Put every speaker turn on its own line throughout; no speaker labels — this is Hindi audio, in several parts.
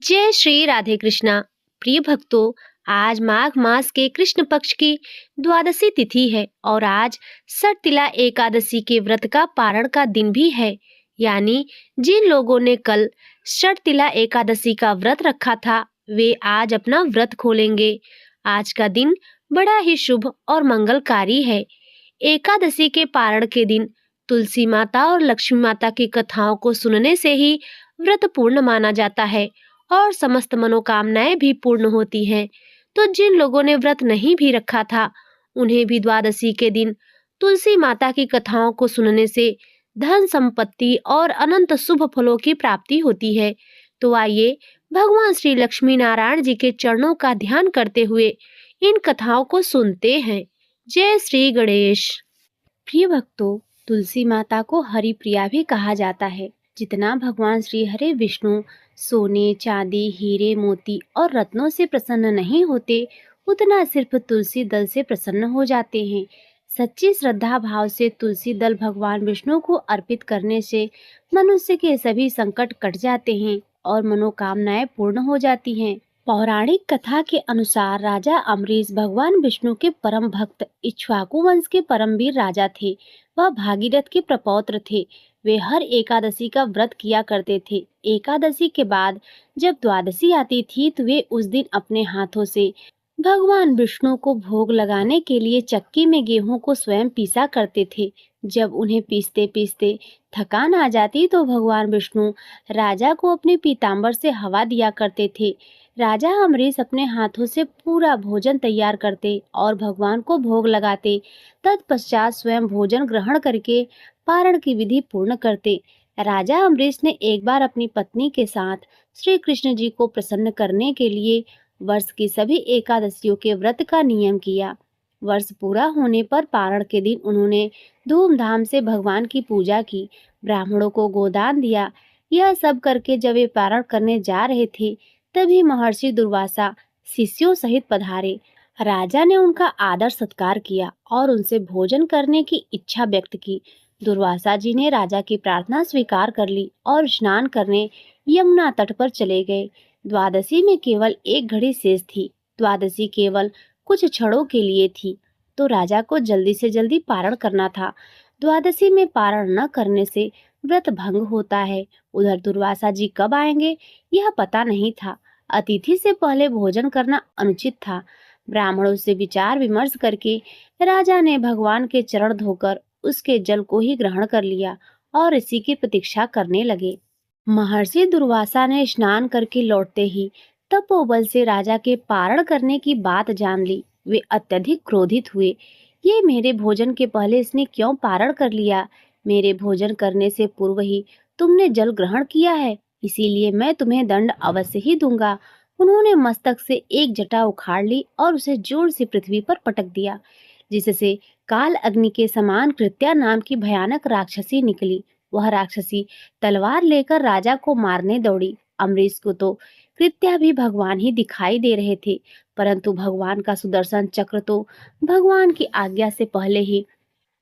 जय श्री राधे कृष्णा। प्रिय भक्तों, आज माघ मास के कृष्ण पक्ष की द्वादशी तिथि है और आज सटतिला एकादशी के व्रत का पारण का दिन भी है। यानी जिन लोगों ने कल सटतिला एकादशी का व्रत रखा था, वे आज अपना व्रत खोलेंगे। आज का दिन बड़ा ही शुभ और मंगलकारी है। एकादशी के पारण के दिन तुलसी माता और लक्ष्मी माता की कथाओं को सुनने से ही व्रत पूर्ण माना जाता है और समस्त मनोकामनाएं भी पूर्ण होती हैं। तो जिन लोगों ने व्रत नहीं भी रखा था, उन्हें भी द्वादशी के दिन तुलसी माता की कथाओं को सुनने से धन संपत्ति और अनंत शुभ फलों की प्राप्ति होती है। तो आइए भगवान श्री लक्ष्मी नारायण जी के चरणों का ध्यान करते हुए इन कथाओं को सुनते हैं। जय श्री गणेश। प्रिय भक्तों, तुलसी माता को हरि प्रिया भी कहा जाता है। जितना भगवान श्री हरे विष्णु सोने, चांदी, हीरे, मोती और रत्नों से प्रसन्न नहीं होते, उतना सिर्फ तुलसी दल से प्रसन्न हो जाते हैं। सच्ची श्रद्धा भाव से तुलसी दल भगवान विष्णु को अर्पित करने से मनुष्य के सभी संकट कट जाते हैं और मनोकामनाएं पूर्ण हो जाती हैं। पौराणिक कथा के अनुसार राजा अम्बरीश भगवान विष्णु के परम भक्त इक्ष्वाकु वंश के परमवीर राजा थे। वह भागीरथ के प्रपौत्र थे। वे हर एकादशी का व्रत किया करते थे। एकादशी के बाद जब द्वादशी आती थी तो वे उस दिन अपने हाथों से भगवान विष्णु को भोग लगाने के लिए चक्की में गेहूं को स्वयं पीसा करते थे। जब उन्हें पीसते पीसते थकान आ जाती तो भगवान विष्णु राजा को अपने पीतांबर से हवा दिया करते थे। राजा अम्बरीश अपने हाथों से पूरा भोजन तैयार करते और भगवान को भोग लगाते। तत्पश्चात स्वयं भोजन ग्रहण करके पारण की विधि पूर्ण करते। राजा अम्बरीश ने एक बार अपनी पत्नी के साथ श्री कृष्ण जी को प्रसन्न करने के लिए वर्ष की सभी एकादशियों के व्रत का नियम किया। वर्ष पूरा होने पर पारण के दिन उन्होंने धूमधाम से भगवान की पूजा की, ब्राह्मणों को गोदान दिया। यह सब करके जब वे पारण करने जा रहे थे, तभी महर्षि दुर्वासा शिष्यों सहित पधारे। राजा ने उनका आदर सत्कार किया और उनसे भोजन करने की इच्छा व्यक्त की। दुर्वासा जी ने राजा की प्रार्थना स्वीकार कर ली और स्नान करने यमुना तट पर चले गए। द्वादशी में केवल एक घड़ी शेष थी। द्वादशी केवल कुछ क्षणों के लिए थी, तो राजा को जल्दी से जल्दी पारण करना था। द्वादशी में पारण न करने से व्रत भंग होता है। उधर दुर्वासा जी कब आएंगे, यह पता नहीं था। अतिथि से पहले भोजन करना अनुचित था। ब्राह्मणों से विचार विमर्श करके राजा ने भगवान के चरण धोकर उसके जल को ही ग्रहण कर लिया और इसी की प्रतीक्षा करने लगे। महर्षि दुर्वासा ने स्नान करके लौटते ही तपोबल से राजा के पारण करने की बात जान ली। वे अत्यधिक क्रोधित हुए। ये मेरे भोजन के पहले इसने क्यों पारण कर लिया? मेरे भोजन करने से पूर्व ही तुमने जल ग्रहण किया है, इसीलिए मैं तुम्हें दंड अवश्य ही दूंगा। उन्होंने मस्तक से एक जटा उखाड़ ली और उसे जोर से पृथ्वी पर पटक दिया, जिससे काल अग्नि के समान कृत्या नाम की भयानक राक्षसी निकली। वह राक्षसी तलवार लेकर राजा को मारने दौड़ी। अम्बरीश को तो कृत्या भी भगवान ही दिखाई दे रहे थे, परंतु भगवान का सुदर्शन चक्र तो भगवान की आज्ञा से पहले ही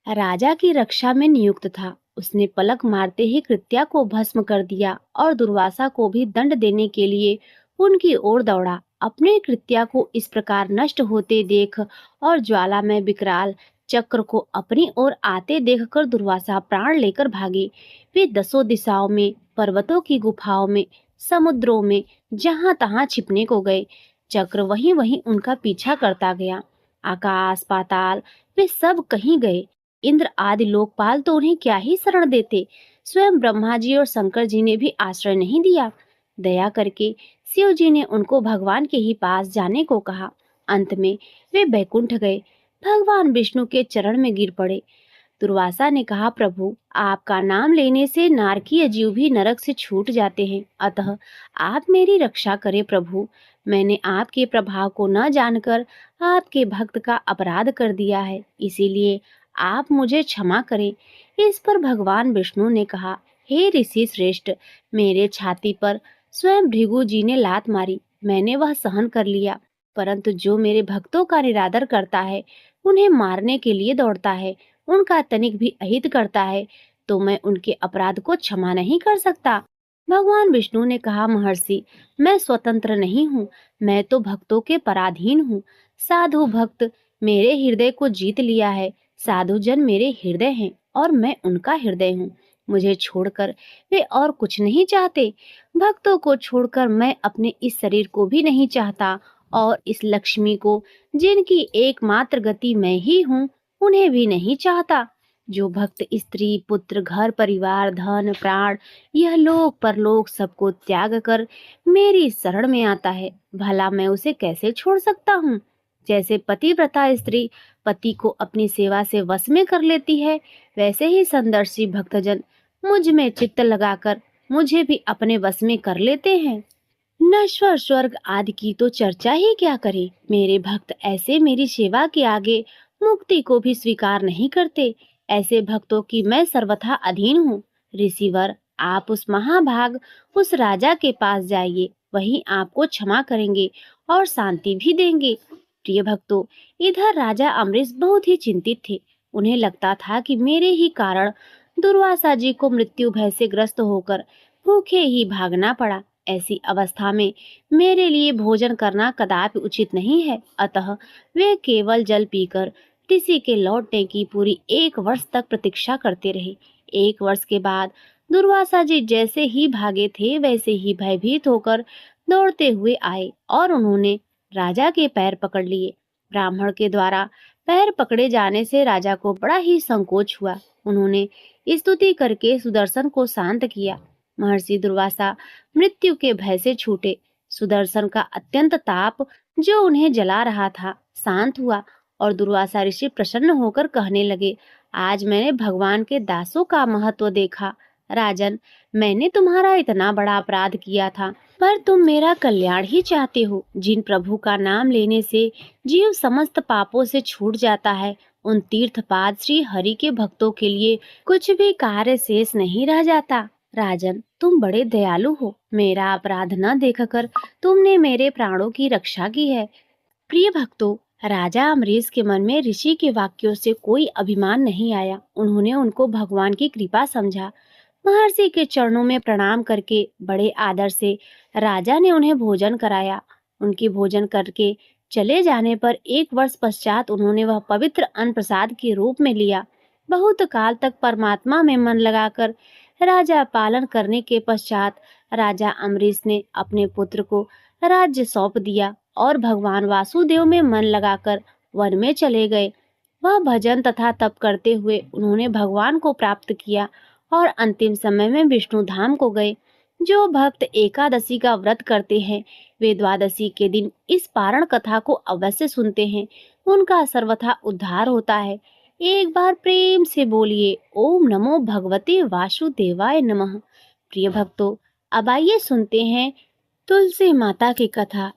राजा की रक्षा में नियुक्त था। उसने पलक मारते ही कृत्या को भस्म कर दिया और दुर्वासा को भी दंड देने के लिए उनकी ओर दौड़ा। अपने कृत्या को इस प्रकार नष्ट होते देख और ज्वाला में विकराल चक्र को अपनी ओर आते देखकर दुर्वासा प्राण लेकर भागे। वे दसों दिशाओं में, पर्वतों की गुफाओं में, समुद्रों में जहां तहां छिपने को गए। चक्र वहीं वहीं उनका पीछा करता गया। आकाश पाताल वे सब कहीं गए। इंद्र आदि लोकपाल तो उन्हें क्या ही शरण देते। स्वयं ब्रह्मा जी और शंकर जी ने भी आश्रय नहीं दिया। दया करके शिव जी ने उनको भगवान के ही पास जाने को कहा। अंत में वे बैकुंठ गए। भगवान विष्णु के चरण में गिर पड़े। दुर्वासा ने कहा, प्रभु, आपका नाम लेने से नारकीय जीव भी नरक से छूट जाते हैं, अतः आप मेरी रक्षा करें प्रभु। मैंने आपके प्रभाव को न जानकर आपके भक्त का अपराध कर दिया है, इसीलिए आप मुझे क्षमा करें। इस पर भगवान विष्णु ने कहा, हे ऋषि श्रेष्ठ, मेरे छाती पर स्वयं भृगु जी ने लात मारी, मैंने वह सहन कर लिया, परंतु जो मेरे भक्तों का निरादर करता है, उन्हें मारने के लिए दौड़ता है, उनका तनिक भी अहित करता है, तो मैं उनके अपराध को क्षमा नहीं कर सकता। भगवान विष्णु ने कहा, महर्षि, मैं स्वतंत्र नहीं हूँ, मैं तो भक्तों के पराधीन हूँ। साधु भक्त मेरे हृदय को जीत लिया है। साधु जन मेरे हृदय हैं और मैं उनका हृदय हूँ। मुझे छोड़कर वे और कुछ नहीं चाहते। भक्तों को छोड़कर मैं अपने इस शरीर को भी नहीं चाहता, और इस लक्ष्मी को, जिनकी एकमात्र गति मैं ही हूँ, उन्हें भी नहीं चाहता। जो भक्त स्त्री, पुत्र, घर परिवार, धन, प्राण, यह लोक परलोक सबको त्याग कर मेरी शरण में आता है, भला मैं उसे कैसे छोड़ सकता हूँ। जैसे पतिव्रता स्त्री पति को अपनी सेवा से वश में कर लेती है, वैसे ही संदर्शी भक्तजन मुझ में चित्त लगाकर मुझे भी अपने वश में कर लेते हैं। नश्वर स्वर्ग आदि की तो चर्चा ही क्या करें। मेरे भक्त ऐसे मेरी सेवा के आगे मुक्ति को भी स्वीकार नहीं करते। ऐसे भक्तों की मैं सर्वथा अधीन हूँ। ऋषिवर, आप उस महाभाग, उस राजा के पास जाइए, वही आपको क्षमा करेंगे और शांति भी देंगे। प्रिय भक्तों, इधर राजा अमरीश बहुत ही चिंतित थे। उन्हें लगता था कि मेरे ही कारण दुर्वासा जी को मृत्यु भय से ग्रस्त होकर भूखे ही भागना पड़ा। ऐसी अवस्था में मेरे लिए भोजन करना कदापि उचित नहीं है। अतः वे केवल जल पीकर ऋषि के लौटने की पूरी 1 वर्ष तक प्रतीक्षा करते रहे। 1 वर्ष के बाद दुर्वासा जी जैसे ही भागे थे, वैसे ही भयभीत होकर दौड़ते हुए आए और उन्होंने राजा के पैर पकड़ लिए। ब्राह्मण के द्वारा पैर पकड़े जाने से राजा को बड़ा ही संकोच हुआ। उन्होंने स्तुति करके सुदर्शन को शांत किया। महर्षि दुर्वासा मृत्यु के भय से छूटे। सुदर्शन का अत्यंत ताप, जो उन्हें जला रहा था, शांत हुआ और दुर्वासा ऋषि प्रसन्न होकर कहने लगे, आज मैंने भगवान के दासों का महत्व देखा। राजन, मैंने तुम्हारा इतना बड़ा अपराध किया था, पर तुम मेरा कल्याण ही चाहते हो। जिन प्रभु का नाम लेने से जीव समस्त पापों से छूट जाता है, उन तीर्थपाद श्री हरि के भक्तों के लिए कुछ भी कार्य शेष नहीं रह जाता। राजन, तुम बड़े दयालु हो। मेरा अपराध न देखकर तुमने मेरे प्राणों की रक्षा की है। प्रिय भक्तों, राजा अमरीश के मन में ऋषि के वाक्यों से कोई अभिमान नहीं आया। उन्होंने उनको भगवान की कृपा समझा। महर्षि के चरणों में प्रणाम करके बड़े आदर से राजा ने उन्हें भोजन कराया। उनकी भोजन करके चले जाने पर 1 वर्ष पश्चात उन्होंने वह पवित्र अन्न प्रसाद के रूप में लिया। बहुत काल तक परमात्मा में मन लगाकर राजा पालन करने के पश्चात राजा अमरीश ने अपने पुत्र को राज्य सौंप दिया और भगवान वासुदेव में मन लगाकर वन में चले गए। वह भजन तथा तप करते हुए उन्होंने भगवान को प्राप्त किया और अंतिम समय में विष्णु धाम को गए। जो भक्त एकादशी का व्रत करते हैं, वे द्वादशी के दिन इस पारण कथा को अवश्य सुनते हैं। उनका सर्वथा उद्धार होता है। एक बार प्रेम से बोलिए, ओम नमो भगवते वासुदेवाय नमः। प्रिय भक्तों, अब आइए सुनते हैं तुलसी माता की कथा।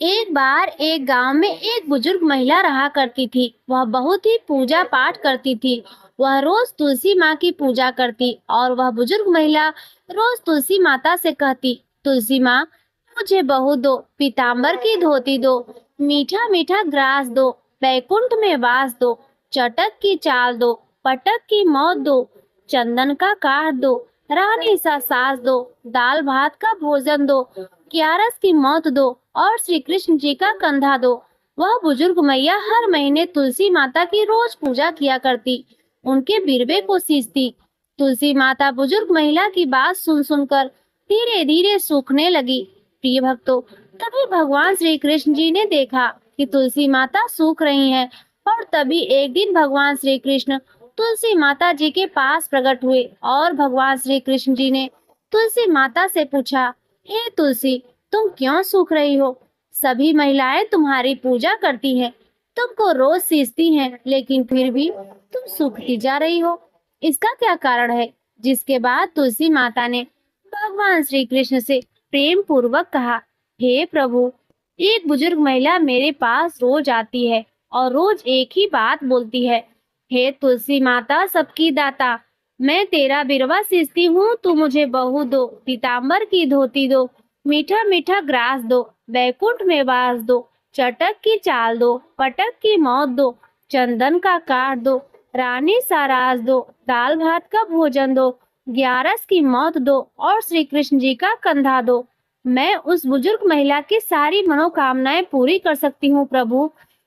एक बार एक गांव में एक बुजुर्ग महिला रहा करती थी। वह बहुत ही पूजा पाठ करती थी। वह रोज तुलसी माँ की पूजा करती और वह बुजुर्ग महिला रोज तुलसी माता से कहती, तुलसी माँ, मुझे बहू दो, पीताम्बर की धोती दो, मीठा मीठा ग्रास दो, बैकुंठ में वास दो, चटक की चाल दो, पटक की मौत दो, चंदन का काठ दो, रानी सा सास दो, दाल भात का भोजन दो, ग्यारस की मौत दो और श्री कृष्ण जी का कंधा दो। वह बुजुर्ग मैया हर महीने तुलसी माता की रोज पूजा किया करती, उनके बिरवे को सींचती। तुलसी माता बुजुर्ग महिला की बात सुन सुनकर धीरे धीरे सूखने लगी। प्रिय भक्तों, तभी भगवान श्री कृष्ण जी ने देखा कि तुलसी माता सूख रही है, और तभी एक दिन भगवान श्री कृष्ण तुलसी माता जी के पास प्रकट हुए और भगवान श्री कृष्ण जी ने तुलसी माता से पूछा, हे तुलसी, तुम क्यों सूख रही हो? सभी महिलाएं तुम्हारी पूजा करती हैं, तुमको रोज सींचती हैं, लेकिन फिर भी तुम सूखती जा रही हो। इसका क्या कारण है? जिसके बाद तुलसी माता ने भगवान श्री कृष्ण से प्रेम पूर्वक कहा, हे प्रभु, एक बुजुर्ग महिला मेरे पास रोज आती है और रोज एक ही बात बोलती है, हे तुलसी माता सबकी दाता, मैं तेरा बिरवा सींचती हूँ, तू मुझे बहू दो, पीताम्बर की धोती दो, मीठा मीठा ग्रास दो, बैकुंठ में वास दो, चटक की चाल दो, पटक की मौत दो, चंदन का काठ दो, रानी सारास दो, दाल भात का भोजन दो, ग्यारस की मौत दो और श्री कृष्ण जी का कंधा दो। मैं उस बुजुर्ग महिला की सारी मनोकामनाएं पूरी कर सकती हूँ प्रभु,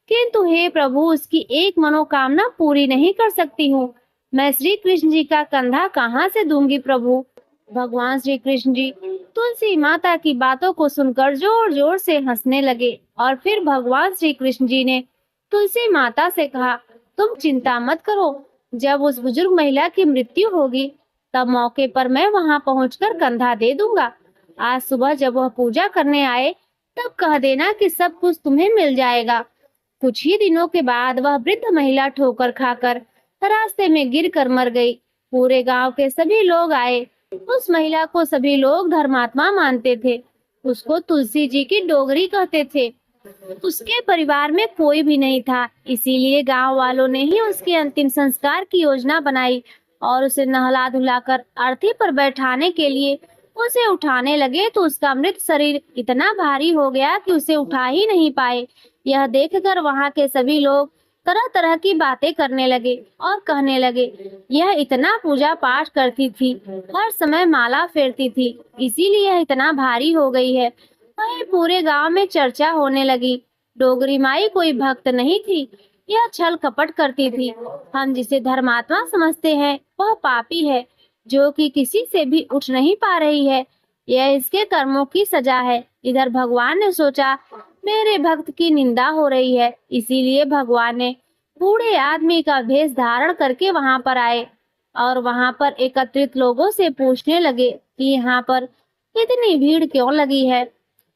किंतु हे प्रभु उसकी एक मनोकामना पूरी नहीं कर सकती हूँ। मैं श्री कृष्ण जी का कंधा कहाँ से दूंगी प्रभु। भगवान श्री कृष्ण जी तुलसी माता की बातों को सुनकर जोर जोर से हंसने लगे और फिर भगवान श्री कृष्ण जी ने तुलसी माता से कहा, तुम चिंता मत करो, जब उस बुजुर्ग महिला की मृत्यु होगी तब मौके पर मैं वहां पहुंचकर कंधा दे दूंगा। आज सुबह जब वह पूजा करने आए तब कह देना कि सब कुछ तुम्हें मिल जाएगा। कुछ ही दिनों के बाद वह वृद्ध महिला ठोकर खाकर रास्ते में गिरकर मर गई। पूरे गांव के सभी लोग आए। उस महिला को सभी लोग धर्मात्मा मानते थे। उसको तुलसी जी की डोगरी कहते थे। उसके परिवार में कोई भी नहीं था, इसीलिए गांव वालों ने ही उसके अंतिम संस्कार की योजना बनाई और उसे नहला धुलाकर अर्थी पर बैठाने के लिए उसे उठाने लगे तो उसका मृत शरीर इतना भारी हो गया कि उसे उठा ही नहीं पाए। यह देखकर वहां के सभी लोग तरह तरह की बातें करने लगे और कहने लगे, यह इतना पूजा पाठ करती थी, हर समय माला फेरती थी, इसीलिए यह इतना भारी हो गई है। वहीं पूरे गांव में चर्चा होने लगी। डोगरी माई कोई भक्त नहीं थी, यह छल कपट करती थी। हम जिसे धर्मात्मा समझते हैं वह पापी है, जो कि किसी से भी उठ नहीं पा रही है। यह इसके कर्मों की सजा है। इधर भगवान ने सोचा मेरे भक्त की निंदा हो रही है, इसीलिए भगवान ने बूढ़े आदमी का भेष धारण करके वहां पर आए और वहां पर एकत्रित लोगों से पूछने लगे कि यहाँ पर इतनी भीड़ क्यों लगी है।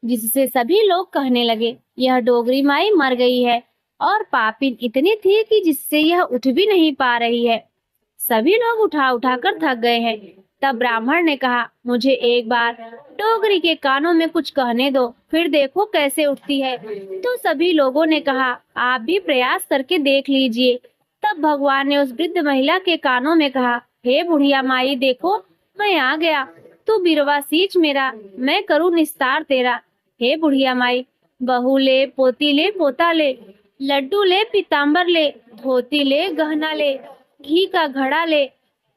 जिससे सभी लोग कहने लगे यह डोगरी माई मर गई है और पापिन इतनी थी कि जिससे यह उठ भी नहीं पा रही है। सभी लोग उठा उठा कर थक गए हैं। तब ब्राह्मण ने कहा, मुझे एक बार डोगरी के कानों में कुछ कहने दो, फिर देखो कैसे उठती है। तो सभी लोगों ने कहा, आप भी प्रयास करके देख लीजिए। तब भगवान ने उस वृद्ध महिला के कानों में कहा, हे बुढ़िया माई देखो, मैं आ गया। तू बिरवा सींच मेरा, मैं करूँ निस्तार तेरा। हे बुढ़िया माई, बहू ले, पोती ले, पोता ले, लड्डू ले, पीताम्बर ले, धोती ले, गहना ले, घी का घड़ा ले,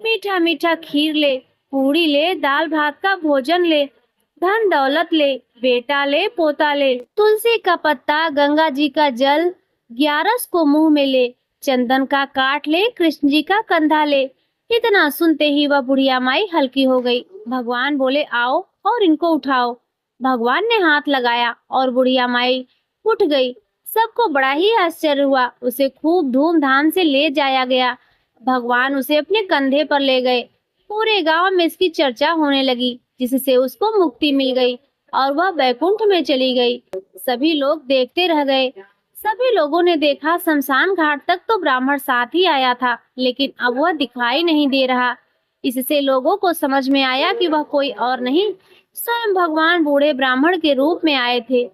मीठा मीठा खीर ले, पूड़ी ले, दाल भात का भोजन ले, धन दौलत ले, बेटा ले, पोता ले, तुलसी का पत्ता, गंगा जी का जल, ग्यारस को मुंह में ले, चंदन का काट ले, कृष्ण जी का कंधा ले। इतना सुनते ही वह बुढ़िया माई हल्की हो गई। भगवान बोले, आओ और इनको उठाओ। भगवान ने हाथ लगाया और बुढ़िया माई उठ गई। सबको बड़ा ही आश्चर्य हुआ। उसे खूब धूमधाम से ले जाया गया। भगवान उसे अपने कंधे पर ले गए। पूरे गांव में इसकी चर्चा होने लगी, जिससे उसको मुक्ति मिल गई और वह बैकुंठ में चली गई। सभी लोग देखते रह गए। सभी लोगों ने देखा शमशान घाट तक तो ब्राह्मण साथ ही आया था, लेकिन अब वह दिखाई नहीं दे रहा। इससे लोगों को समझ में आया कि वह कोई और नहीं, स्वयं भगवान बूढ़े ब्राह्मण के रूप में आए थे।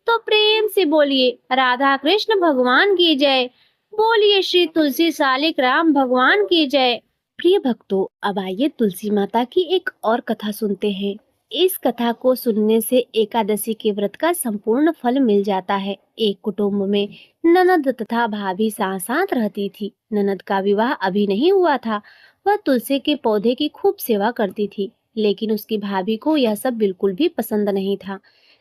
तो प्रेम से बोलिए राधा कृष्ण भगवान की जय, बोलिए श्री तुलसी सालिक राम भगवान की जय। प्रिय भक्तों, अब आइए तुलसी माता की एक और कथा सुनते हैं। इस कथा को सुनने से एकादशी के व्रत का संपूर्ण फल मिल जाता है। एक कुटुंब में ननद तथा भाभी साथ साथ रहती थी। ननद का विवाह अभी नहीं हुआ था। वह तुलसी के पौधे की खूब सेवा करती थी, लेकिन उसकी भाभी को यह सब बिल्कुल भी पसंद नहीं था।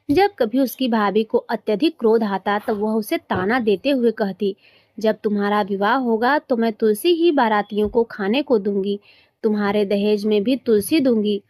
जब कभी उसकी भाभी को अत्यधिक क्रोध आता तो वह उसे ताना देते हुए कहती, जब तुम्हारा विवाह होगा तो मैं तुलसी ही बारातियों को खाने को दूंगी, तुम्हारे दहेज में भी तुलसी दूंगी।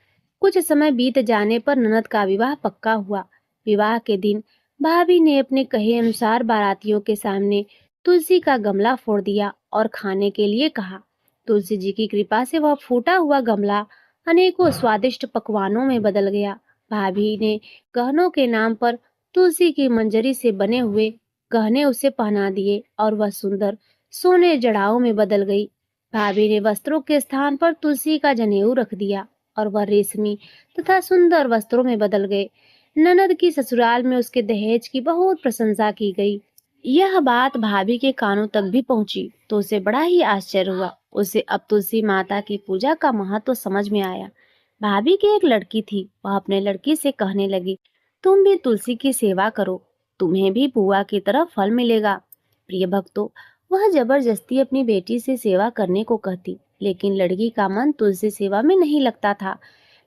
कुछ समय बीत जाने पर ननद का विवाह पक्का हुआ। विवाह के दिन भाभी ने अपने कहे अनुसार बारातियों के सामने तुलसी का गमला फोड़ दिया और खाने के लिए कहा। तुलसी जी की कृपा से वह फूटा हुआ गमला अनेकों स्वादिष्ट पकवानों में बदल गया। भाभी ने गहनों के नाम पर तुलसी की मंजरी से बने हुए गहने उसे पहना दिए और वह सुंदर सोने जड़ाओं में बदल गई। भाभी ने वस्त्रों के स्थान पर तुलसी का जनेऊ रख दिया और वह रेशमी तथा सुंदर वस्त्रों में बदल गए। ननद की ससुराल में उसके दहेज की बहुत प्रशंसा की गई। यह बात भाभी के कानों तक भी पहुंची तो उसे बड़ा ही आश्चर्य हुआ। उसे अब तुलसी माता की पूजा का महत्व समझ में आया। भाभी की एक लड़की थी। वह अपने लड़की से कहने लगी, तुम भी तुलसी की सेवा करो, तुम्हें भी बुआ की तरह फल मिलेगा। प्रिय भक्तों, वह जबरदस्ती अपनी बेटी से सेवा करने को कहती, लेकिन लड़की का मन तुलसी सेवा में नहीं लगता था।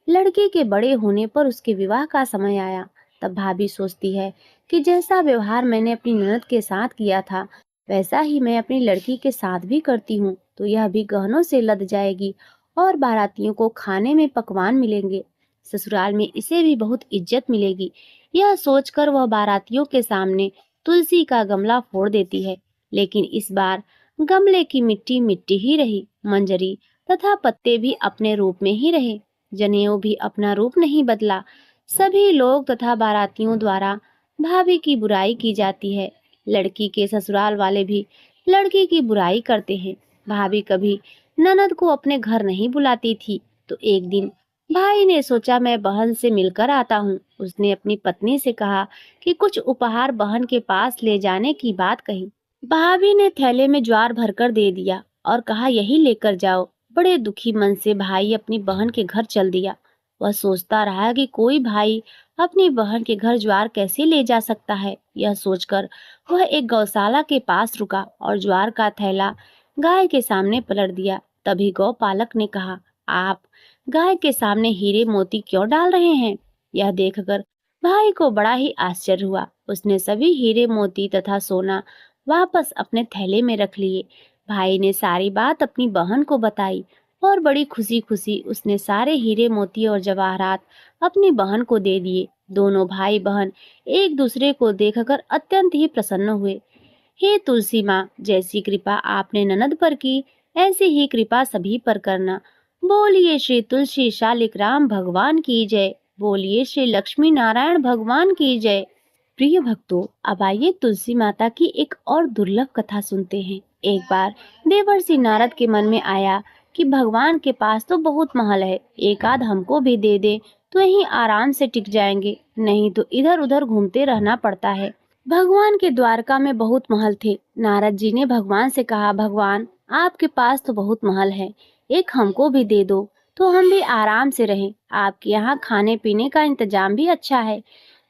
लड़के के बड़े होने पर उसके विवाह का समय आया। तब भाभी सोचती है कि जैसा व्यवहार मैंने अपनी ननद के साथ किया था, वैसा ही मैं अपनी लड़की के साथ भी करती हूँ, तो यह भी गहनों से लद जाएगी और बारातियों को खाने में पकवान मिलेंगे। ससुराल में इसे भी बहुत इज्जत मिलेगी। यह सोचकर वह बारातियों के सामने तुलसी का गमला फोड़ देती है। लेकिन इस बार गमले की मिट्टी मिट्टी ही रही, मंजरी तथा पत्ते भी अपने रूप में ही रहे। जनेऊ भी अपना रूप नहीं बदला। सभी लोग तथा बारातियों द्वारा भाभी की बुराई की जाती है। लड़की के ससुराल वाले भी लड़की की बुराई करते हैं। भाभी कभी ननद को अपने घर नहीं बुलाती थी, तो एक दिन भाई ने सोचा मैं बहन से मिलकर आता हूँ। उसने अपनी पत्नी से कहा कि कुछ उपहार बहन के पास ले जाने की बात कही। भाभी ने थैले में ज्वार भरकर दे दिया और कहा यही लेकर जाओ। बड़े दुखी मन से भाई अपनी बहन के घर चल दिया। वह सोचता रहा कि कोई भाई अपनी बहन के घर ज्वार कैसे ले जा सकता है। यह सोचकर वह एक गौशाला के पास रुका और ज्वार का थैला गाय के सामने पलट दिया। तभी गौपालक ने कहा, आप गाय के सामने हीरे मोती क्यों डाल रहे हैं? यह देखकर भाई को बड़ा ही आश्चर्य हुआ। उसने सभी हीरे मोती तथा सोना वापस अपने थैले में रख लिए। भाई ने सारी बात अपनी बहन को बताई और बड़ी खुशी खुशी उसने सारे हीरे मोती और जवाहरात अपनी बहन को दे दिए। दोनों भाई बहन एक दूसरे को देखकर अत्यंत ही प्रसन्न हुए। हे तुलसी माँ, जैसी कृपा आपने ननद पर की, ऐसी ही कृपा सभी पर करना। बोलिए श्री तुलसी शालिक राम भगवान की जय। बोलिए श्री लक्ष्मी नारायण भगवान की जय। प्रिय भक्तों, अब आइए तुलसी माता की एक और दुर्लभ कथा सुनते हैं। एक बार देवर्षि नारद के मन में आया कि भगवान के पास तो बहुत महल है, एक आध हमको भी दे दे तो यहीं आराम से टिक जाएंगे, नहीं तो इधर उधर घूमते रहना पड़ता है। भगवान के द्वारका में बहुत महल थे। नारद जी ने भगवान से कहा, भगवान आपके पास तो बहुत महल है, एक हमको भी दे दो तो हम भी आराम से रहें। आपके यहाँ खाने पीने का इंतजाम भी अच्छा है।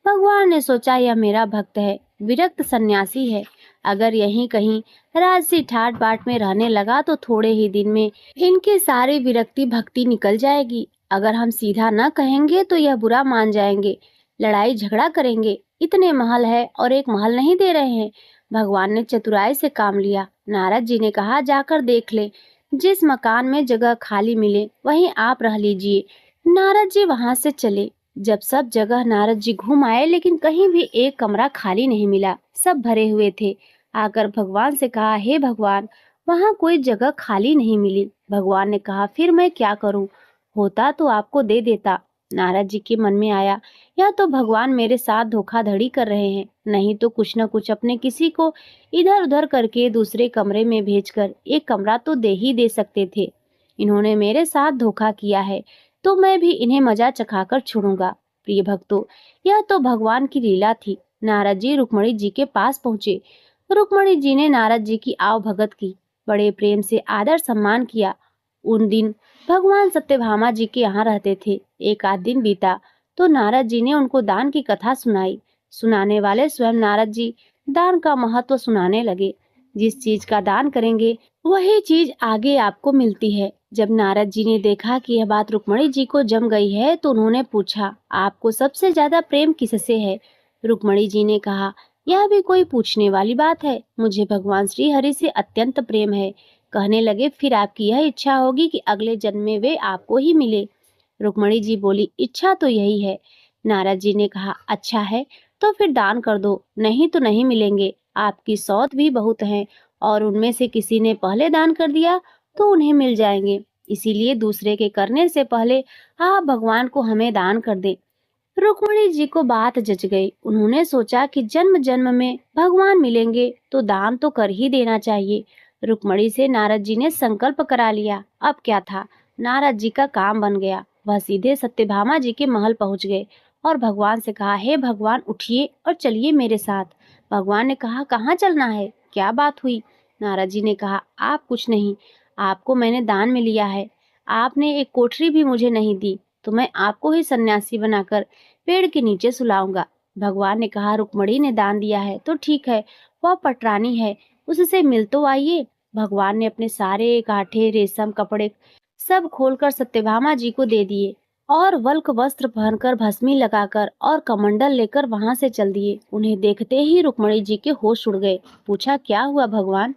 भगवान ने सोचा यह मेरा भक्त है, विरक्त सन्यासी है। अगर यहीं कहीं राजसी ठाट बाट में रहने लगा तो थोड़े ही दिन में इनके सारे विरक्ति भक्ति निकल जाएगी। अगर हम सीधा न कहेंगे तो यह बुरा मान जाएंगे, लड़ाई झगड़ा करेंगे। इतने महल है और एक महल नहीं दे रहे हैं। भगवान ने चतुराई से काम लिया। नारद जी ने कहा, जाकर देख ले, जिस मकान में जगह खाली मिले वहीं आप रह लीजिए। नारद जी वहां से चले। जब सब जगह नारद जी घूम आए, लेकिन कहीं भी एक कमरा खाली नहीं मिला, सब भरे हुए थे। आकर भगवान से कहा, हे भगवान, वहाँ कोई जगह खाली नहीं मिली। भगवान ने कहा, फिर मैं क्या करूं? होता तो आपको दे देता। नारद जी के मन में आया, या तो भगवान मेरे साथ धोखाधड़ी कर रहे हैं, नहीं तो कुछ न कुछ अपने किसी को इधर उधर करके दूसरे कमरे में भेजकर एक कमरा तो दे ही दे सकते थे। इन्होंने मेरे साथ धोखा किया है, तो मैं भी इन्हें मजा चखाकर छोड़ूंगा। प्रिय भक्तों, यह तो भगवान की लीला थी। नारद जी रुक्मणी जी के पास पहुंचे। रुक्मणी जी ने नारद जी की आव भगत की, बड़े प्रेम से आदर सम्मान किया। उन दिन भगवान सत्यभामा जी के यहाँ रहते थे। एक आध दिन बीता तो नारद जी ने उनको दान की कथा सुनाई। सुनाने वाले स्वयं नारद जी दान का महत्व सुनाने लगे। जिस चीज का दान करेंगे वही चीज आगे आपको मिलती है। जब नारद जी ने देखा कि यह बात रुक्मणी जी को जम गई है, तो उन्होंने पूछा, आपको सबसे ज्यादा प्रेम किससे है? रुक्मणी जी ने कहा, यह भी कोई पूछने वाली बात है, मुझे भगवान श्री हरि से अत्यंत प्रेम है। कहने लगे, फिर आपकी यह इच्छा होगी कि अगले जन्म में वे आपको ही मिले। रुक्मणी जी बोली, इच्छा तो यही है। नारद जी ने कहा, अच्छा है, तो फिर दान कर दो, नहीं तो नहीं मिलेंगे। आपकी सौत भी बहुत है और उनमें से किसी ने पहले दान कर दिया तो उन्हें मिल जाएंगे। इसीलिए दूसरे के करने से पहले आप भगवान को हमें दान कर दें। रुक्मणी जी को बात जच गई। उन्होंने सोचा कि जन्म जन्म में भगवान मिलेंगे तो दान तो कर ही देना चाहिए। रुक्मणी से नारद जी ने संकल्प करा लिया। अब क्या था, नारद जी का काम बन गया। वह सीधे सत्यभामा जी के महल पहुंच गए और भगवान से कहा, हे भगवान, उठिए और चलिए मेरे साथ। भगवान ने कहा, कहाँ चलना है, क्या बात हुई? नारद जी ने कहा, आप कुछ नहीं, आपको मैंने दान में लिया है। आपने एक कोठरी भी मुझे नहीं दी, तो मैं आपको ही सन्यासी बनाकर पेड़ के नीचे सुलाऊंगा। भगवान ने कहा, रुक्मणी ने दान दिया है तो ठीक है, वह पटरानी है, उससे मिल तो आइए। भगवान ने अपने सारे कांठे, रेशम कपड़े सब खोलकर सत्यभामा जी को दे दिए और वल्क वस्त्र पहनकर, भस्मी लगाकर और कमंडल लेकर वहां से चल दिए। उन्हें देखते ही रुक्मणी जी के होश उड़ गए। पूछा, क्या हुआ भगवान?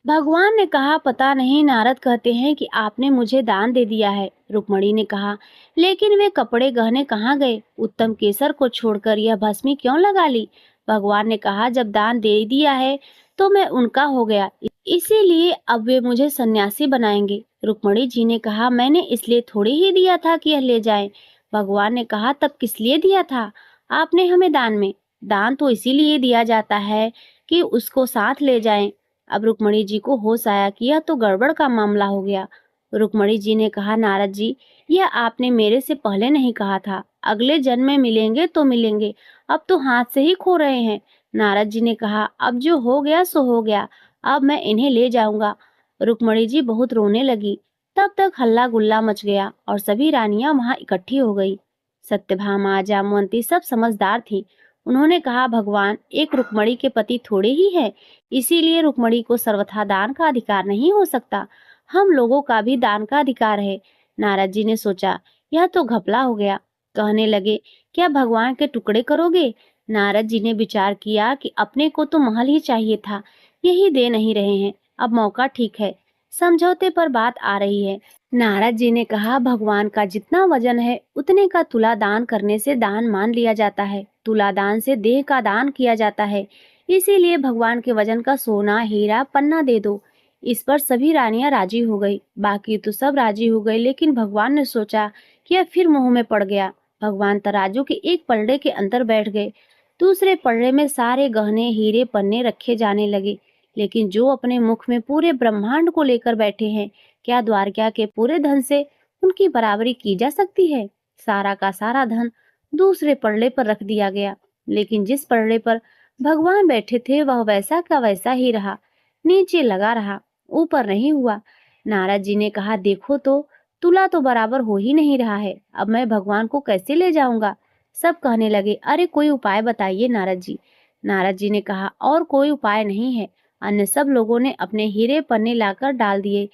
भगवान ने कहा, पता नहीं, नारद कहते हैं कि आपने मुझे दान दे दिया है। रुक्मणी ने कहा, लेकिन वे कपड़े गहने कहाँ गए? उत्तम केसर को छोड़कर यह भस्मी क्यों लगा ली? भगवान ने कहा, जब दान दे दिया है तो मैं उनका हो गया, इसीलिए अब वे मुझे सन्यासी बनाएंगे। रुक्मणी जी ने कहा, मैंने इसलिए थोड़ी ही दिया था कि यह ले जाएं। भगवान ने कहा, तब किस लिए दिया था आपने हमें दान में? दान तो इसीलिए दिया जाता है कि उसको साथ ले जाएं। अब रुक्मणी जी को होश आया कि यह तो गड़बड़ का मामला हो गया। रुक्मणी जी ने कहा, नारद जी, यह आपने मेरे से पहले नहीं कहा था। अगले जन्म में मिलेंगे तो मिलेंगे, अब तो हाथ से ही खो रहे हैं। नारद जी ने कहा, अब जो हो गया सो हो गया, अब मैं इन्हें ले जाऊंगा। रुक्मणी जी बहुत रोने लगी। तब तक हल्ला गुल्ला मच गया और सभी रानियां वहां इकट्ठी हो गई। सत्यभामा, जामवंती सब समझदार थी। उन्होंने कहा, भगवान, एक रुक्मणी के पति थोड़े ही है, इसीलिए रुक्मणी को सर्वथा दान का अधिकार नहीं हो सकता। हम लोगों का भी दान का अधिकार है। नारद जी ने सोचा, यह तो घपला हो गया। कहने लगे, क्या भगवान के टुकड़े करोगे? नारद जी ने विचार किया कि अपने को तो महल ही चाहिए था, यही दे नहीं रहे हैं। अब मौका ठीक है, समझौते पर बात आ रही है। नारद जी ने कहा, भगवान का जितना वजन है उतने का तुला दान करने से दान मान लिया जाता है। तुला दान से देह का दान किया जाता है, इसीलिए भगवान के वजन का सोना, हीरा, पन्ना दे दो। इस पर सभी रानियां राजी हो गई। बाकी तो सब राजी हो गए, लेकिन भगवान ने सोचा कि यह फिर मुंह में पड़ गया। भगवान तराजू के एक पलड़े के अंदर बैठ गए। दूसरे पलड़े में सारे गहने, हीरे, पन्ने रखे जाने लगे। लेकिन जो अपने मुख में पूरे ब्रह्मांड को लेकर बैठे हैं, क्या द्वारका के पूरे धन से उनकी बराबरी की जा सकती है? सारा का सारा धन दूसरे पलड़े पर रख दिया गया, लेकिन जिस पलड़े पर भगवान बैठे थे वह वैसा का वैसा ही रहा, नीचे लगा रहा, ऊपर नहीं हुआ। नारद जी ने कहा, देखो तो, तुला तो बराबर हो ही नहीं रहा है, अब मैं भगवान को कैसे ले जाऊंगा? सब कहने लगे, अरे कोई उपाय बताइए नारद जी। नारद जी ने कहा, और कोई उपाय नहीं है। अन्य सब लोगों ने अपने हीरे पन्ने लाकर डाल दिए,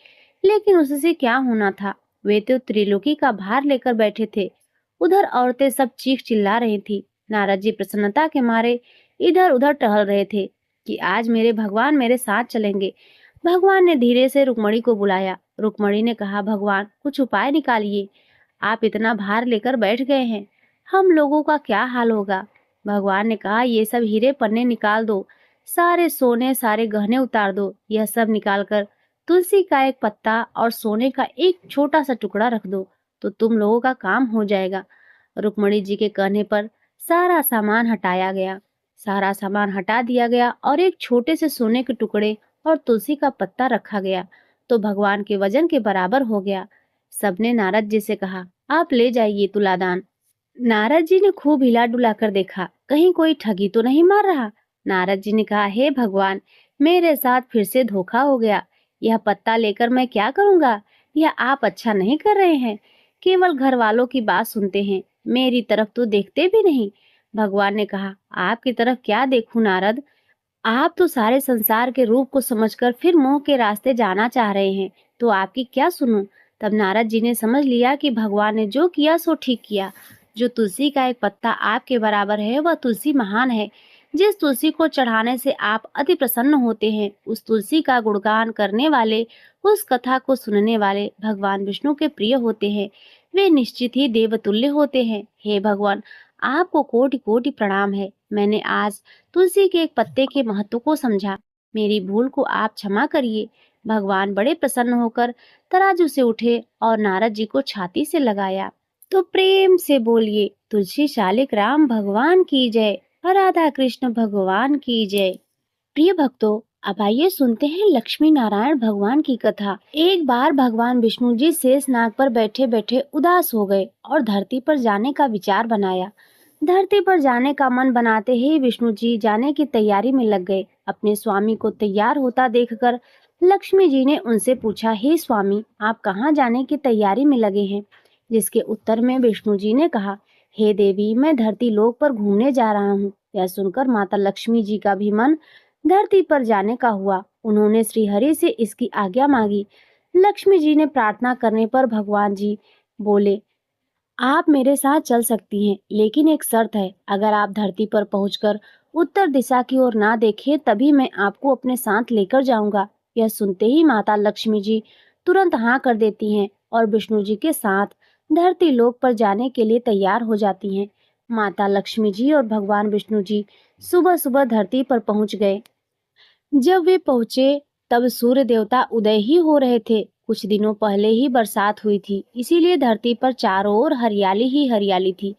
लेकिन उससे क्या होना था? वे तो त्रिलोकी का भार लेकर बैठे थे। उधर औरतें सब चीख चिल्ला रही थी। नारद जी प्रसन्नता के मारे इधर उधर टहल रहे थे कि आज मेरे भगवान मेरे साथ चलेंगे। भगवान ने धीरे से रुक्मणी को बुलाया। रुक्मणी ने कहा, भगवान, कुछ उपाय निकालिए। आप इतना भार लेकर बैठ गए हैं, हम लोगों का क्या हाल होगा? भगवान ने कहा, ये सब हीरे पन्ने निकाल दो, सारे सोने, सारे गहने उतार दो। यह सब निकालकर तुलसी का एक पत्ता और सोने का एक छोटा सा टुकड़ा रख दो, तो तुम लोगों का काम हो जाएगा। रुक्मणी जी के कहने पर सारा सामान हटाया गया। सारा सामान हटा दिया गया और एक छोटे से सोने के टुकड़े और तुलसी का पत्ता रखा गया, तो भगवान के वजन के बराबर हो गया। सबने नारद जी से कहा, आप ले जाइए तुलादान। नारद जी ने खूब हिला डुला कर देखा, कहीं कोई ठगी तो नहीं मार रहा। नारद जी ने कहा, हे भगवान, मेरे साथ फिर से धोखा हो गया। यह पत्ता लेकर मैं क्या करूंगा? यह आप अच्छा नहीं कर रहे हैं, केवल घर वालों की बात सुनते हैं, मेरी तरफ तो देखते भी नहीं। भगवान ने कहा, आपकी तरफ क्या देखूं नारद? आप तो सारे संसार के रूप को समझकर फिर मोह के रास्ते जाना चाह रहे हैं, तो आपकी क्या सुनूं? तब नारद जी ने समझ लिया कि भगवान ने जो किया सो ठीक किया। जो तुलसी का एक पत्ता आपके बराबर है, वह तुलसी महान है। जिस तुलसी को चढ़ाने से आप अति प्रसन्न होते हैं, उस तुलसी का गुणगान करने वाले, उस कथा को सुनने वाले भगवान विष्णु के प्रिय होते हैं। वे निश्चित ही देवतुल्य होते हैं। हे भगवान, आपको कोटि कोटि प्रणाम है। मैंने आज तुलसी के एक पत्ते के महत्व को समझा। मेरी भूल को आप क्षमा करिए। भगवान बड़े प्रसन्न होकर तराजू से उठे और नारद जी को छाती से लगाया। तो प्रेम से बोलिए, तुलसी शालिक राम भगवान की जय, और राधा कृष्ण भगवान की जय। प्रिय भक्तों, अब आइए सुनते हैं लक्ष्मी नारायण भगवान की कथा। एक बार भगवान विष्णु जी शेषनाग पर बैठे बैठे उदास हो गए और धरती पर जाने का विचार बनाया। धरती पर जाने का मन बनाते ही विष्णु जी जाने की तैयारी में लग गए। अपने स्वामी को तैयार होता देखकर लक्ष्मी जी ने उनसे पूछा, हे स्वामी, आप कहाँ जाने की तैयारी में लगे हैं? जिसके उत्तर में विष्णु जी ने कहा, हे देवी, मैं धरती लोक पर घूमने जा रहा हूँ। यह सुनकर माता लक्ष्मी जी का भी मन धरती पर जाने का हुआ उन्होंने श्रीहरि से इसकी आज्ञा मांगी। लक्ष्मी जी ने प्रार्थना करने पर भगवान जी बोले, आप मेरे साथ चल सकती हैं, लेकिन एक शर्त है, अगर आप धरती पर पहुंचकर उत्तर दिशा की ओर ना देखें, तभी मैं आपको अपने साथ लेकर जाऊंगा। यह सुनते ही माता लक्ष्मी जी तुरंत हाँ कर देती हैं और विष्णु जी के साथ धरती लोक पर जाने के लिए तैयार हो जाती हैं। माता लक्ष्मी जी और भगवान विष्णु जी सुबह सुबह धरती पर पहुंच गए। जब वे पहुंचे तब सूर्य देवता उदय ही हो रहे थे। कुछ दिनों पहले ही बरसात हुई थी, इसीलिए धरती पर चारों ओर हरियाली ही हरियाली थी।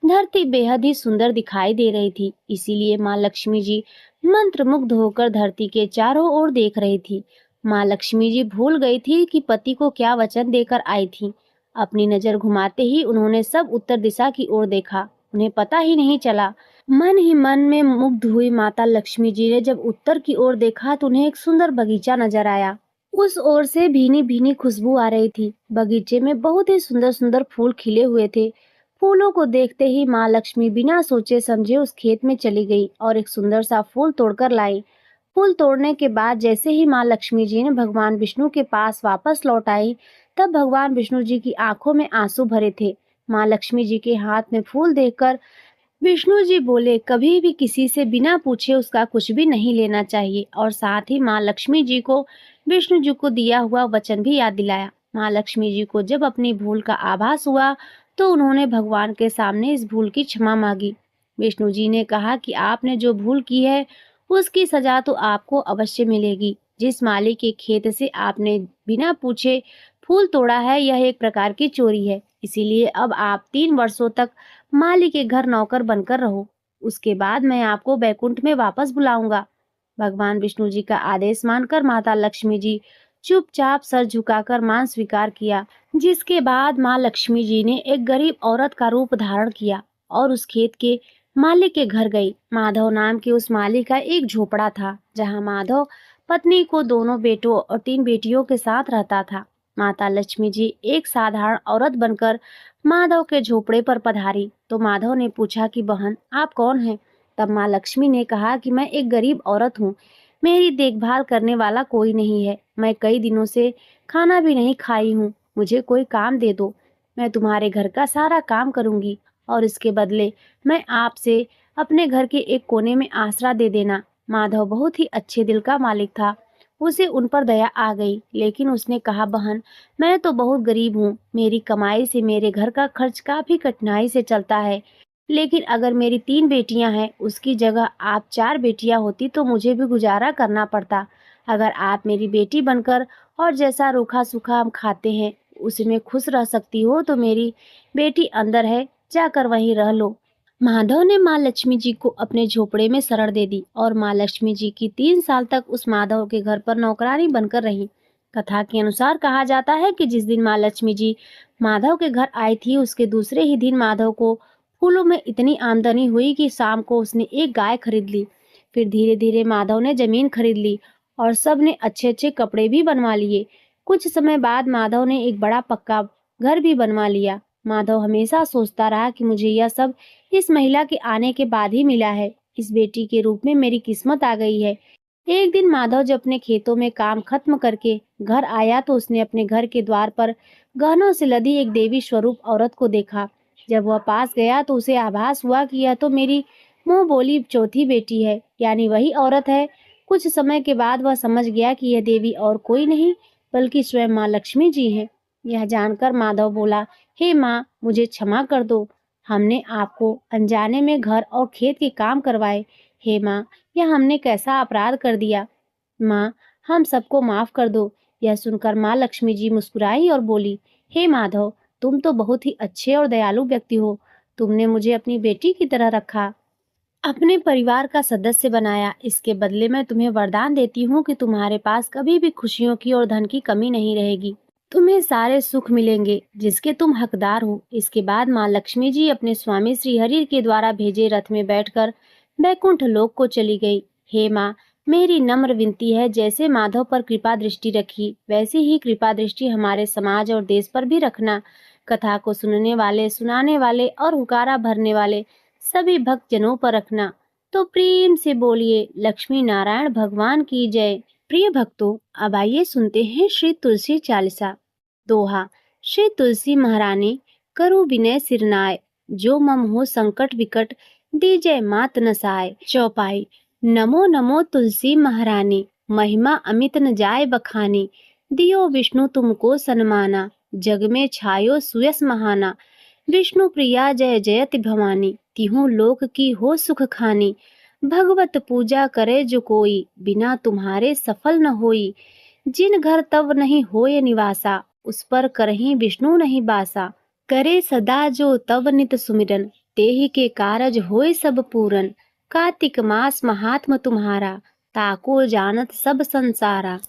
धरती बेहद ही सुंदर दिखाई दे रही थी, इसीलिए माँ लक्ष्मी जी मंत्रमुग्ध होकर धरती के चारों ओर देख रही थी। माँ लक्ष्मी जी भूल गई थी कि पति को क्या वचन देकर आई थी। अपनी नजर घुमाते ही उन्होंने सब उत्तर दिशा की ओर देखा। उन्हें पता ही नहीं चला। मन ही मन में मुग्ध हुई माता लक्ष्मी जी ने जब उत्तर की ओर देखा तो उन्हें एक सुंदर बगीचा नजर आया। उस ओर से भीनी भीनी खुशबू आ रही थी। बगीचे में बहुत ही सुंदर सुंदर फूल खिले हुए थे। फूलों को देखते ही माँ लक्ष्मी बिना सोचे समझे उस खेत में चली गई और एक सुंदर सा फूल तोड़कर लाई। फूल तोड़ने के बाद जैसे ही माँ लक्ष्मी जी ने भगवान विष्णु के पास वापस लौट आई, तब भगवान विष्णु जी की आंखों में आंसू भरे थे। माँ लक्ष्मी जी के हाथ में फूल देखकर विष्णु जी बोले, कभी भी किसी से बिना पूछे उसका कुछ भी नहीं लेना चाहिए, और साथ ही माँ लक्ष्मी जी को विष्णु जी को दिया हुआ वचन भी याद दिलाया। माँ लक्ष्मी जी को जब अपनी भूल का आभास हुआ तो उन्होंने भगवान के सामने इस भूल की क्षमा मांगी। विष्णु जी ने कहा कि आपने जो भूल की है उसकी सजा तो आपको अवश्य मिलेगी। जिस माली के खेत से आपने बिना पूछे फूल तोड़ा है, यह एक प्रकार की चोरी है। इसीलिए अब आप 3 वर्षों तक माली के घर नौकर बनकर रहो। उसके बाद मैं आपको बैकुंठ में वापस बुलाऊंगा। भगवान विष्णु जी का आदेश मानकर माता लक्ष्मी जी चुपचाप सर झुकाकर मान स्वीकार किया। जिसके बाद माँ लक्ष्मी जी ने एक गरीब औरत का रूप धारण किया और उस खेत के मालिक के घर गई। माधव नाम के उस मालिक का एक झोपड़ा था, जहाँ माधव पत्नी को, दोनों बेटों और 3 बेटियों के साथ रहता था। माता लक्ष्मी जी एक साधारण औरत बनकर माधव के झोपड़े पर पधारी तो माधव ने पूछा कि बहन, आप कौन हैं? तब माँ लक्ष्मी ने कहा कि मैं एक गरीब औरत हूँ, मेरी देखभाल करने वाला कोई नहीं है, मैं कई दिनों से खाना भी नहीं खाई हूँ, मुझे कोई काम दे दो, मैं तुम्हारे घर का सारा काम करूंगी और इसके बदले मैं आपसे अपने घर के एक कोने में आसरा दे देना। माधव बहुत ही अच्छे दिल का मालिक था। उसे उन पर दया आ गई, लेकिन उसने कहा, बहन, मैं तो बहुत गरीब हूँ, मेरी कमाई से मेरे घर का खर्च काफी कठिनाई से चलता है, लेकिन अगर मेरी 3 बेटियां हैं, उसकी जगह आप 4 बेटियां होती तो मुझे भी गुजारा करना पड़ता। अगर आप मेरी बेटी बनकर और जैसा रूखा सूखा हम खाते हैं उसमें खुश रह सकती हो तो मेरी बेटी अंदर है, जाकर वहीं रह लो। माधव ने माँ लक्ष्मी जी को अपने झोपड़े में शरण दे दी और माँ लक्ष्मी जी की 3 साल तक उस माधव के घर पर नौकरानी बनकर रही। कथा के अनुसार कहा जाता है कि जिस दिन माँ लक्ष्मी जी माधव के घर आई थी, उसके दूसरे ही दिन माधव को फूलों में इतनी आमदनी हुई कि शाम को उसने एक गाय खरीद ली। फिर धीरे धीरे माधव ने जमीन खरीद ली और सब ने अच्छे अच्छे कपड़े भी बनवा लिए। कुछ समय बाद माधव ने एक बड़ा पक्का घर भी बनवा लिया। माधव हमेशा सोचता रहा कि मुझे यह सब इस महिला के आने के बाद ही मिला है। इस बेटी के रूप में मेरी किस्मत आ गई है। एक दिन माधव जब अपने खेतों में काम खत्म करके घर आया तो उसने अपने घर के द्वार पर गहनों से लदी एक देवी स्वरूप औरत को देखा। जब वह पास गया तो उसे आभास हुआ कि यह तो मेरी मुंह बोली चौथी बेटी है, यानी वही औरत है। कुछ समय के बाद वह समझ गया कि यह देवी और कोई नहीं बल्कि स्वयं माँ लक्ष्मी जी हैं। यह जानकर माधव बोला, हे माँ, मुझे क्षमा कर दो, हमने आपको अनजाने में घर और खेत के काम करवाए। हे माँ, यह हमने कैसा अपराध कर दिया। माँ, हम सबको माफ कर दो। यह सुनकर माँ लक्ष्मी जी मुस्कुराई और बोली, हे माधव, तुम तो बहुत ही अच्छे और दयालु व्यक्ति हो। तुमने मुझे अपनी बेटी की तरह रखा, अपने परिवार का सदस्य बनाया। इसके बदले मैं तुम्हें वरदान देती हूँ कि तुम्हारे पास कभी भी खुशियों की और धन की कमी नहीं रहेगी। तुम्हें सारे सुख मिलेंगे जिसके तुम हकदार हो। इसके बाद माँ लक्ष्मी जी अपने स्वामी श्रीहरि के द्वारा भेजे रथ में बैठकर बैकुंठ लोक को चली गई। हे माँ, मेरी नम्र विनती है, जैसे माधव पर कृपा दृष्टि रखी, वैसी ही कृपा दृष्टि हमारे समाज और देश पर भी रखना। कथा को सुनने वाले, सुनाने वाले और हुकारा भरने वाले सभी भक्त जनों पर रखना। तो प्रेम से बोलिए, लक्ष्मी नारायण भगवान की जय। प्रिय भक्तों, अब आइए सुनते हैं श्री तुलसी चालीसा। दोहा। श्री तुलसी महारानी करु विनय सिरनाय, जो मम हो संकट विकट दीजय मात नसाय। चौपाई। नमो नमो तुलसी महारानी, महिमा अमित न जाय बखानी। दियो विष्णु तुमको सन्माना, जग में छायो सुयस महाना। विष्णु प्रिया जय जयति भवानी, तिहु लोक की हो सुख खानी। भगवत पूजा करे जो कोई, बिना तुम्हारे सफल न होई। जिन घर तव नहीं होय निवासा, उस पर करहीं विष्णु नहीं बासा। करे सदा जो तव नित सुमिरन, तेहि के कारज होय सब पूरन। कार्तिक मास महात्म तुम्हारा, ताको जानत सब संसारा।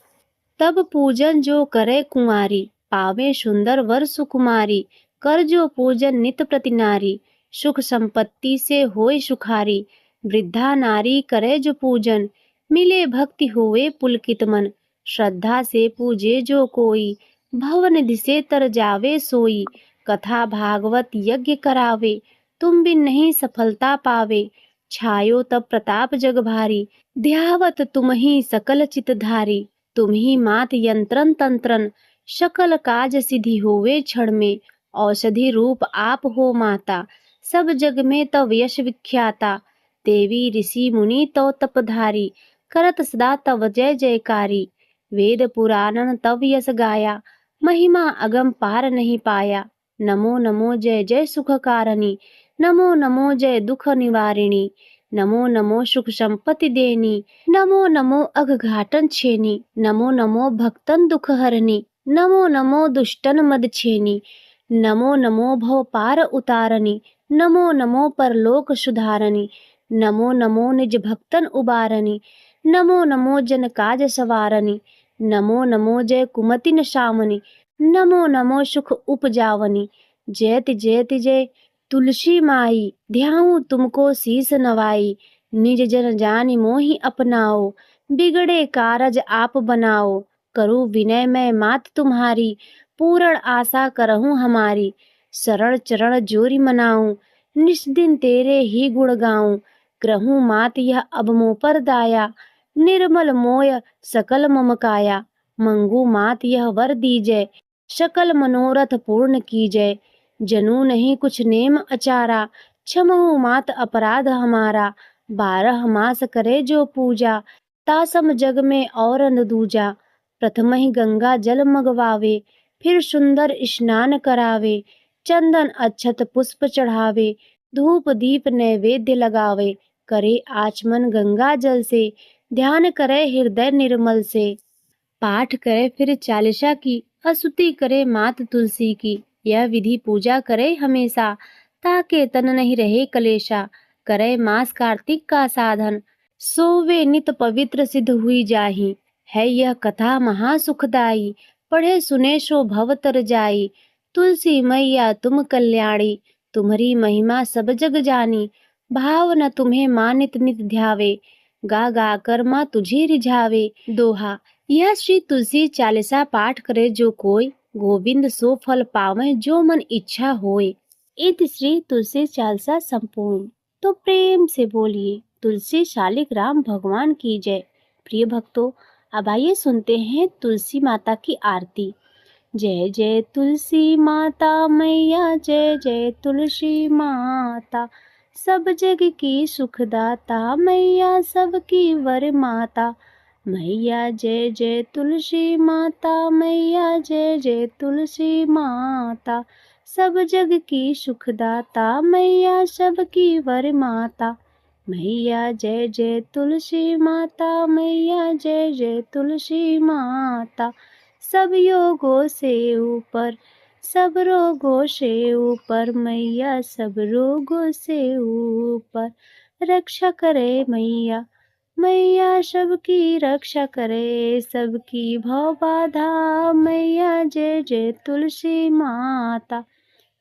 तब पूजन जो करे कुंवारी, पावे सुंदर वर सुकुमारी। कर जो पूजन नित प्रति नारी, सुख संपत्ति से होय सुखारी। वृद्धा नारी करे जो पूजन, मिले भक्ति होवे पुलकित मन। श्रद्धा से पूजे जो कोई, भवनिधि से तर जावे सोई। कथा भागवत यज्ञ करावे, तुम बिन नहीं सफलता पावे। छायो तब प्रताप जग भारी, ध्यावत तुम ही सकल चित धारी। तुम ही मात यंत्रन तंत्रन, सकल काज सिद्धि होवे क्षण में। औषधि रूप आप हो माता, सब जग में तव यश विख्याता। देवी ऋषि मुनि तो तपधारी, करत सदा तव जय जयकारी। वेद पुराणन तव यश गाया, महिमा अगम पार नहीं पाया। नमो नमो जय जय सुख कारणी, नमो नमो जय दुख निवारिणी। नमो नमो सुख संपत्ति देनी, नमो नमो अघघाटन छेनी। नमो नमो भक्तन दुख हरनी, नमो नमो दुष्टन मद छेनी। नमो नमो भव पार उतारनी, नमो नमो परलोक सुधारनी। नमो नमो निज भक्तन उबारनी, नमो नमो जन काज सवारनी। नमो नमो जय कुमति नशामनी, नमो नमो सुख उपजावनी। जयति जयति जय तुलसी माई, ध्याऊं तुमको शीस नवाई। निज जन जानि मोहि अपनाओ, बिगड़े कारज आप बनाओ। करूँ विनय मैं मात तुम्हारी, पूर्ण आशा करहूँ हमारी। शरण चरण जोरी मनाऊं, निस दिन तेरे ही गुण गाऊं। ग्रहूं मात यह अब मोह पर दाया, निर्मल मोय सकल मम काया। मंगू मात यह वर दीजय, सकल मनोरथ पूर्ण कीजय। जनू नहीं कुछ नेम अचारा, क्षमहु मात अपराध हमारा। 12 मास करे जो पूजा, तासम जग में और न दूजा। प्रथम ही गंगा जल मगवावे, फिर सुंदर स्नान करावे। चंदन अक्षत पुष्प चढ़ावे, धूप दीप नैवेद्य लगावे। करे आचमन गंगा जल से, ध्यान करे हृदय निर्मल से। पाठ करे फिर चालीसा की, स्तुति करे मात तुलसी की। यह विधि पूजा करे हमेशा, ताके तन नहीं रहे कलेशा। करे मास कार्तिक का साधन, सोवे नित पवित्र सिद्ध हुई जाही। है यह कथा महासुखदाई, पढ़े सुने सो भव तर जाई। तुलसी मैया तुम कल्याणी, तुम्हारी महिमा सब जग जानी। भाव न तुम्हें मानित नित ध्यावे, गा गा कर माँ तुझे रिझावे। दोहा। यह श्री तुलसी चालीसा पाठ करे जो कोई, गोविंद सो फल पावे जो मन इच्छा होए। इति श्री तुलसी चालीसा संपूर्ण। तो प्रेम से बोलिए तुलसी शालिक राम भगवान की जय। प्रिय भक्तों, अब आइए सुनते हैं तुलसी माता की आरती। जय जय तुलसी माता मैया, जय जय तुलसी माता। सब जग की सुखदाता मैया, सबकी वर माता। मैया जय जय तुलसी माता, मैया जय जय तुलसी माता। सब जग की सुखदाता मैया, सबकी वर माता। मैया जय जय तुलसी माता, मैया जय जय तुलसी माता। सब योगों से ऊपर, सब रोगों से ऊपर मैया, सब रोगों से ऊपर। रक्षा करे मैया, मैया सबकी रक्षा करे। सबकी भव बाधा मैया, जय जय तुलसी माता।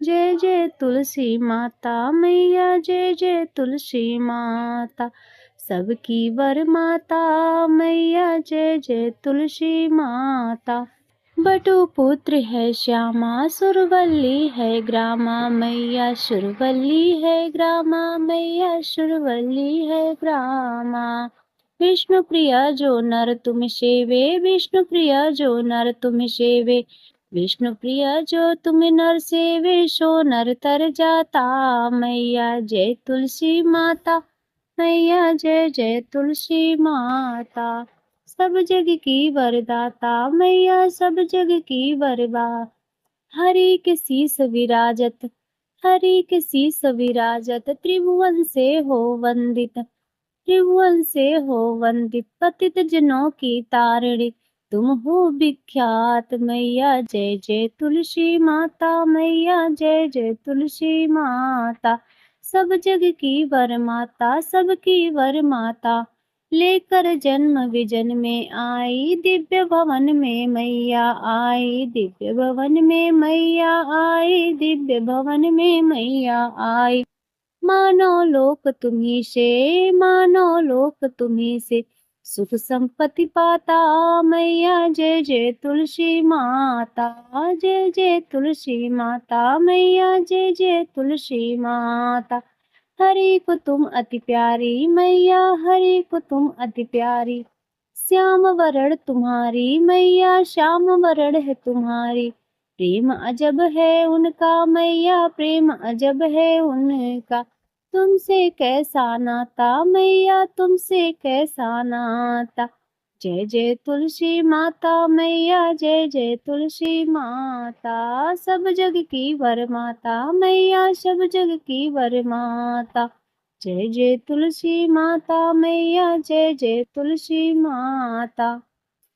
जय जय तुलसी माता मैया, जय जय तुलसी माता। सबकी वर माता मैया, जय जय तुलसी माता। बटु पुत्र है श्यामा, सुरवल्ली है ग्रामा मैया, सुरवल्ली है ग्रामा मैया, सुरवल्ली है ग्रामा।
विष्णु प्रिया जो नर तुम सेवे, विष्णु प्रिया जो नर तुम सेवे, विष्णु प्रिया जो तुम नर सेवे, सो नर तर जाता। मैया जय तुलसी माता, मैया जय जय तुलसी माता। सब जग की वरदाता, मैया सब जग की वरदा। हरि के शीस विराजत, हरि के शीस विराजत, त्रिभुवन से हो वंदित, त्रिभुवन से हो वंदित, पतित जनों की तारिणी तुम हो विख्यात। मैया जय जय तुलसी माता, मैया जय जय तुलसी माता। सब जग की वर माता, सबकी वर माता, लेकर जन्म विजन में आई, दिव्य भवन में मैया आई, दिव्य भवन में मैया आई, दिव्य भवन में मैया आई। मानो लोक तुम्ही से, मानो लोक तुम्ही से, सुख संपत्ति पाता। मैया जय जय तुलसी माता, जय जय तुलसी माता, मैया जय जय तुलसी माता। हरि को तुम अति प्यारी, मैया हरि को तुम अति प्यारी। श्याम वरण तुम्हारी, मैया श्याम वरण है तुम्हारी। प्रेम अजब है उनका, मैया प्रेम अजब है उनका। तुमसे कैसा नाता, मैया तुमसे कैसा नाता। जय जय तुलसी माता, मैया जय जय तुलसी माता। सब जग की वर माता, मैया सब जग की वर माता। जय जय तुलसी माता, मैया जय जय तुलसी माता।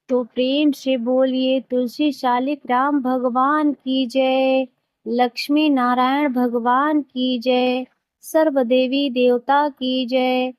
तो प्रेम से बोलिए तुलसी शालिक राम भगवान की जय, लक्ष्मी नारायण भगवान की जय, सर्व देवी देवता की जय।